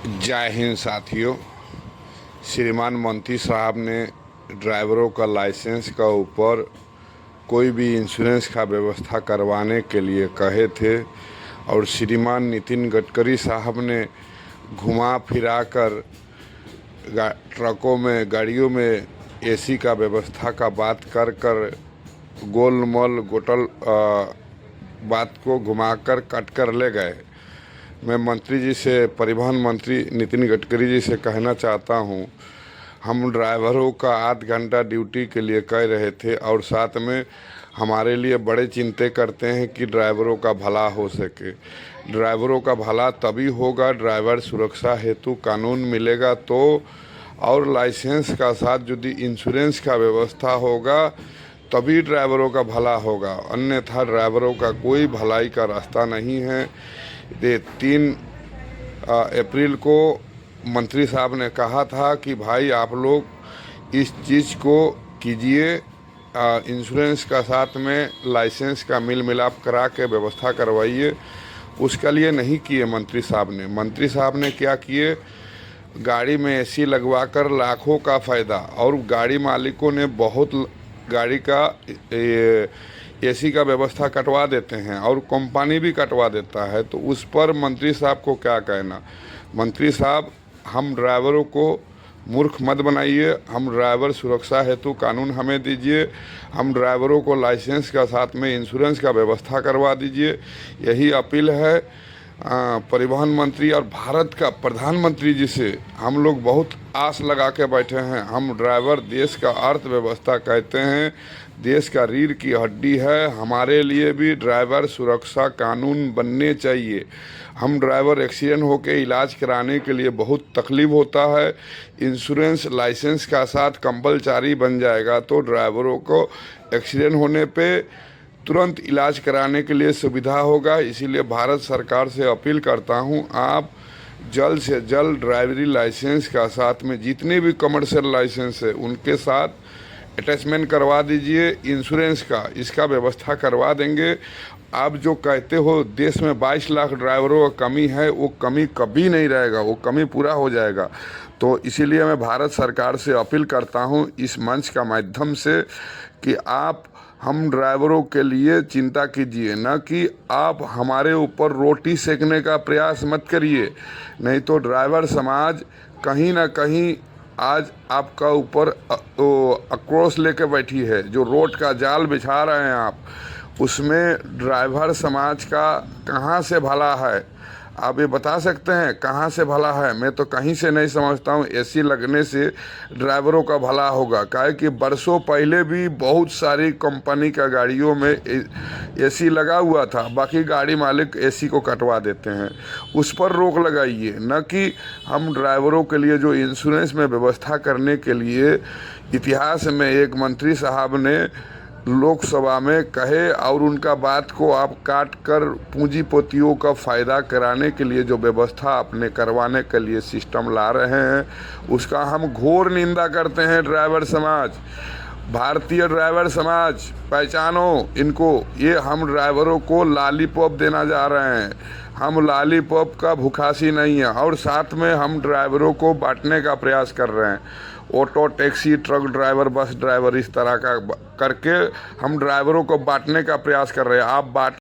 जय हिंद साथियों। श्रीमान मंत्री साहब ने ड्राइवरों का लाइसेंस का ऊपर कोई भी इंश्योरेंस का व्यवस्था करवाने के लिए कहे थे और श्रीमान नितिन गडकरी साहब ने घुमा फिरा कर ट्रकों में गाड़ियों में एसी का व्यवस्था का बात कर कर गोलमोल गोटल बात को घुमाकर कट कर ले गए। मैं मंत्री जी से, परिवहन मंत्री नितिन गडकरी जी से कहना चाहता हूं, हम ड्राइवरों का आध घंटा ड्यूटी के लिए कह रहे थे और साथ में हमारे लिए बड़े चिंता करते हैं कि ड्राइवरों का भला हो सके। ड्राइवरों का भला तभी होगा, ड्राइवर सुरक्षा हेतु कानून मिलेगा तो, और लाइसेंस का साथ यदि इंश्योरेंस का व्यवस्था होगा तभी ड्राइवरों का भला होगा, अन्यथा ड्राइवरों का कोई भलाई का रास्ता नहीं है। ये 3 अप्रैल को मंत्री साहब ने कहा था कि भाई आप लोग इस चीज़ को कीजिए, इंश्योरेंस का साथ में लाइसेंस का मिल मिलाप करा के व्यवस्था करवाइए। उसके लिए नहीं किए मंत्री साहब ने। मंत्री साहब ने क्या किए, गाड़ी में एसी लगवाकर लाखों का फ़ायदा, और गाड़ी मालिकों ने बहुत गाड़ी का एसी का व्यवस्था कटवा देते हैं और कंपनी भी कटवा देता है। तो उस पर मंत्री साहब को क्या कहना। मंत्री साहब, हम ड्राइवरों को मूर्ख मत बनाइए, हम ड्राइवर सुरक्षा हेतु कानून हमें दीजिए, हम ड्राइवरों को लाइसेंस का साथ में इंश्योरेंस का व्यवस्था करवा दीजिए। यही अपील है परिवहन मंत्री और भारत का प्रधानमंत्री जी से। हम लोग बहुत आस लगा के बैठे हैं। हम ड्राइवर देश का अर्थव्यवस्था कहते हैं, देश का रीढ़ की हड्डी है। हमारे लिए भी ड्राइवर सुरक्षा कानून बनने चाहिए। हम ड्राइवर एक्सीडेंट होकर इलाज कराने के लिए बहुत तकलीफ होता है। इंश्योरेंस लाइसेंस का साथ कंपलसरी बन जाएगा तो ड्राइवरों को एक्सीडेंट होने पे तुरंत इलाज कराने के लिए सुविधा होगा। इसीलिए भारत सरकार से अपील करता हूं, आप जल्द से जल्द ड्राइवरी लाइसेंस का साथ में जितने भी कमर्शियल लाइसेंस है उनके साथ अटैचमेंट करवा दीजिए। इंश्योरेंस का इसका व्यवस्था करवा देंगे। आप जो कहते हो देश में 22 लाख ड्राइवरों का कमी है, वो कमी कभी नहीं रहेगा, वो कमी पूरा हो जाएगा। तो इसीलिए मैं भारत सरकार से अपील करता हूं इस मंच का माध्यम से कि आप हम ड्राइवरों के लिए चिंता कीजिए, न कि आप हमारे ऊपर रोटी सेकने का प्रयास मत करिए। नहीं तो ड्राइवर समाज कहीं ना कहीं आज आपका ऊपर आक्रोश लेके बैठी है। जो रोड का जाल बिछा रहे हैं आप, उसमें ड्राइवर समाज का कहाँ से भला है, आप ये बता सकते हैं कहाँ से भला है? मैं तो कहीं से नहीं समझता हूँ एसी लगने से ड्राइवरों का भला होगा। काहे कि बरसों पहले भी बहुत सारी कंपनी का गाड़ियों में एसी लगा हुआ था, बाकी गाड़ी मालिक एसी को कटवा देते हैं। उस पर रोक लगाइए, न कि हम ड्राइवरों के लिए जो इंश्योरेंस में व्यवस्था करने के लिए इतिहास में एक मंत्री साहब ने लोकसभा में कहे और उनका बात को आप काट कर पूंजीपतियों का फ़ायदा कराने के लिए जो व्यवस्था अपने करवाने के लिए सिस्टम ला रहे हैं, उसका हम घोर निंदा करते हैं। ड्राइवर समाज, भारतीय ड्राइवर समाज, पहचानो इनको। ये हम ड्राइवरों को लॉलीपॉप देना जा रहे हैं। हम लॉलीपॉप का भुखासी नहीं है, और साथ में हम ड्राइवरों को बांटने का प्रयास कर रहे हैं। Auto, taxi, truck driver, bus driver, इस तरह का करके हम ड्राइवरों को बांटने का प्रयास कर रहे हैं। आप बांट